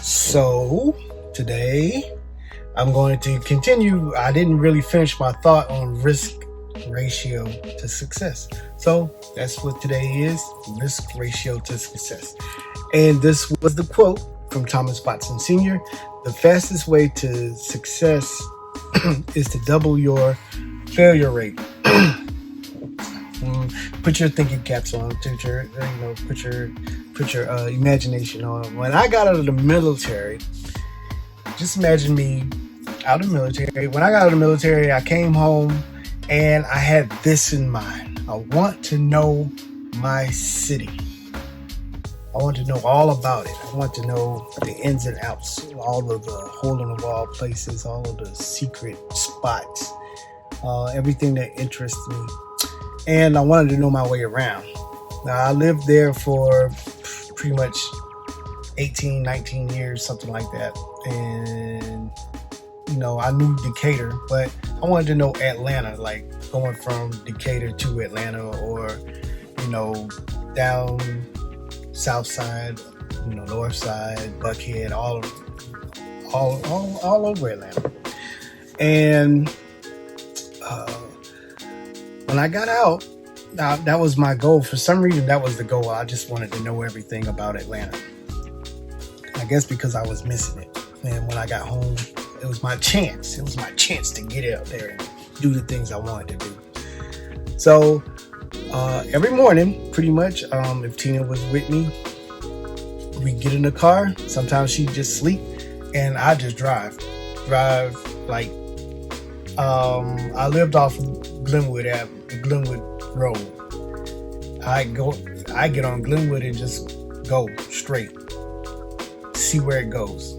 So today I'm going to continue. I didn't really finish my thought on risk ratio to success. So that's what today is, risk ratio to success. And this was the quote from Thomas Watson Sr. The fastest way to success is to double your failure rate. Put your thinking caps on, put your imagination on. When I got out of the military, just imagine me out of the military. When I got out of the military, I came home and I had this in mind. I want to know my city. I want to know all about it. I want to know the ins and outs, all of the hole-in-the-wall places, all of the secret spots, everything that interests me. And I wanted to know my way around. Now, I lived there for pretty much 18, 19 years, something like that. And, I knew Decatur, but I wanted to know Atlanta, like going from Decatur to Atlanta or, down south side, north side, Buckhead, all over Atlanta. And when I got out, that was my goal. For some reason, that was the goal. I just wanted to know everything about Atlanta. I guess because I was missing it. And when I got home, it was my chance. It was my chance to get out there and do the things I wanted to do. So every morning, pretty much, if Tina was with me, we'd get in the car. Sometimes she'd just sleep, and I just drive like I lived off Glenwood Road. I get on Glenwood and just go straight, see where it goes,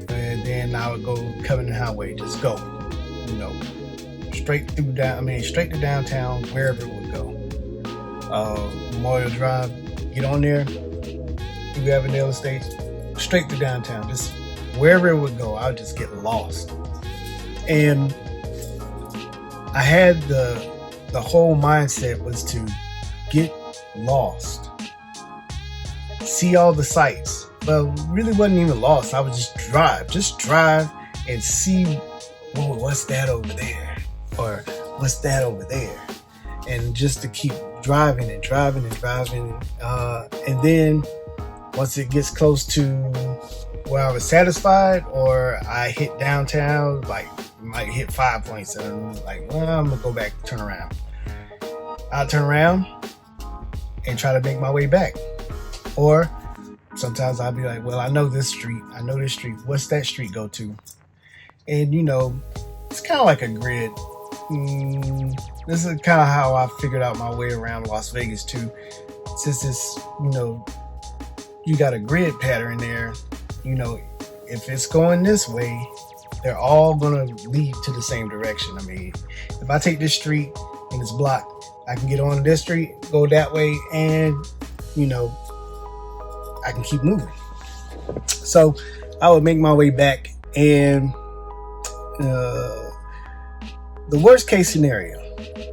and then I would go Covenant Highway, just go, straight to downtown, wherever it would go. Memorial Drive, get on there, through Avondale Estates, straight to downtown, just wherever it would go. I would just get lost, and I had the whole mindset was to get lost, see all the sights. Well, really wasn't even lost. I would just drive and see, what's that over there, or what's that over there, and just to keep driving. And then once it gets close to where I was satisfied, or I hit downtown, like might hit 5 points, and I'm like, I'm gonna go back, turn around. I'll turn around and try to make my way back. Or sometimes I'll be like, I know this street. What's that street go to? And it's kind of like a grid. This is kind of how I figured out my way around Las Vegas too. Since it's, you got a grid pattern there, if it's going this way, they're all going to lead to the same direction. I mean, if I take this street and it's blocked, I can get on this street, go that way, and, I can keep moving. So I would make my way back, and the worst case scenario,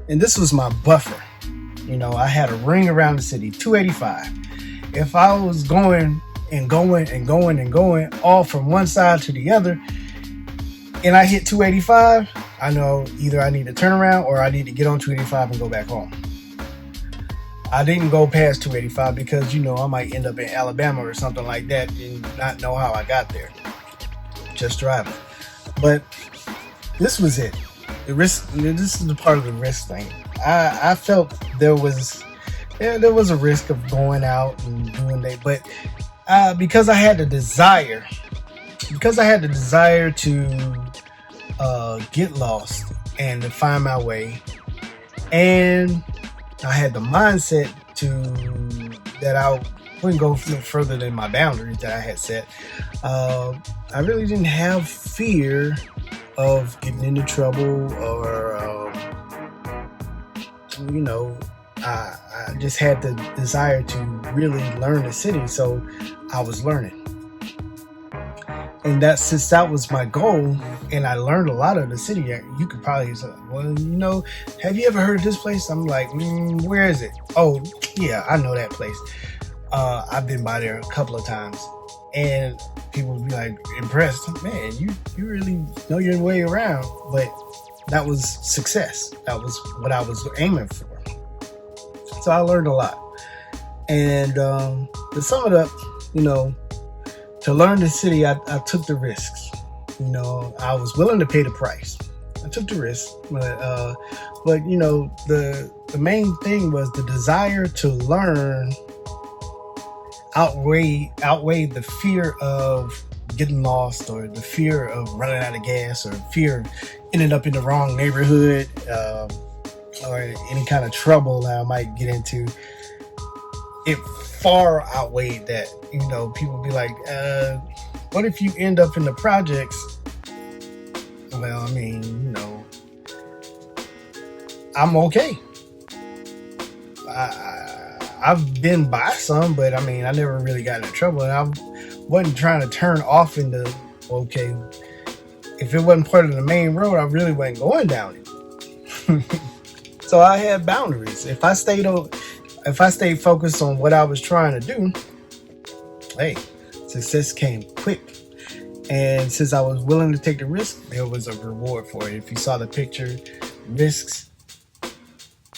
and this was my buffer, I had a ring around the city, 285. If I was going all from one side to the other, and I hit 285, I know either I need to turn around or I need to get on 285 and go back home. I didn't go past 285 because, I might end up in Alabama or something like that and not know how I got there. Just driving. But this was it. This is the part of the risk thing. I felt there was a risk of going out and doing that, but because I had the desire to get lost and to find my way, and I had the mindset that I wouldn't go no further than my boundaries that I had set. I really didn't have fear of getting into trouble, or I just had the desire to really learn the city, so I was learning. And since that was my goal, and I learned a lot of the city, you could probably say, have you ever heard of this place? I'm like, where is it? Oh, yeah, I know that place. I've been by there a couple of times. And people would be like impressed, man, you really know your way around. But that was success. That was what I was aiming for. So I learned a lot. And to sum it up, to learn the city, I took the risks. I was willing to pay the price. I took the risk, but the main thing was the desire to learn outweighed the fear of getting lost, or the fear of running out of gas, or fear of ending up in the wrong neighborhood, or any kind of trouble that I might get into. It far outweighed that. People be like, what if you end up in the projects? Well, I mean, I'm okay. I've been by some, but I mean, I never really got into trouble. And I wasn't trying to turn off into, okay, if it wasn't part of the main road, I really wasn't going down it. So I had boundaries. If I stayed focused on what I was trying to do, hey, success came quick. And since I was willing to take the risk, there was a reward for it. If you saw the picture, risks,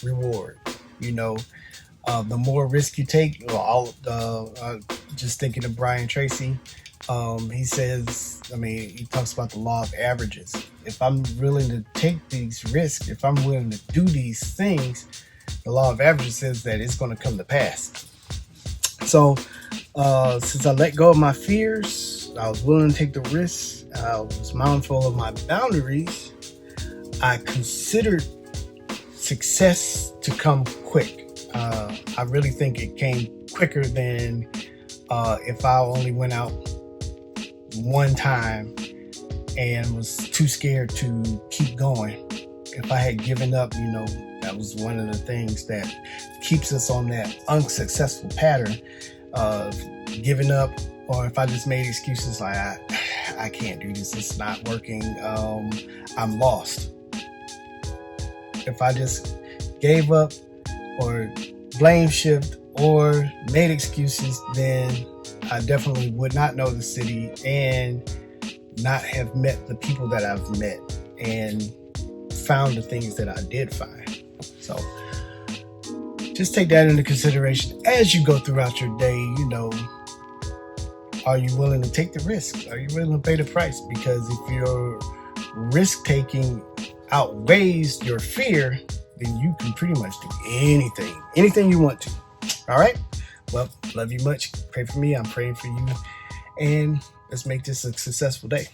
reward. The more risk you take, just thinking of Brian Tracy, he says, he talks about the law of averages. If I'm willing to take these risks, if I'm willing to do these things, the law of averages says that it's going to come to pass. So, since I let go of my fears, I was willing to take the risks, I was mindful of my boundaries, I considered success to come quick. I really think it came quicker than if I only went out one time and was too scared to keep going. If I had given up, that was one of the things that keeps us on that unsuccessful pattern of giving up. Or if I just made excuses like, I can't do this, it's not working, I'm lost. If I just gave up or blame shift or made excuses, then I definitely would not know the city and not have met the people that I've met and found the things that I did find. So just take that into consideration as you go throughout your day. Are you willing to take the risk? Are you willing to pay the price? Because if your risk taking outweighs your fear, then you can pretty much do anything you want to. All right. Well, love you much. Pray for me. I'm praying for you. And let's make this a successful day.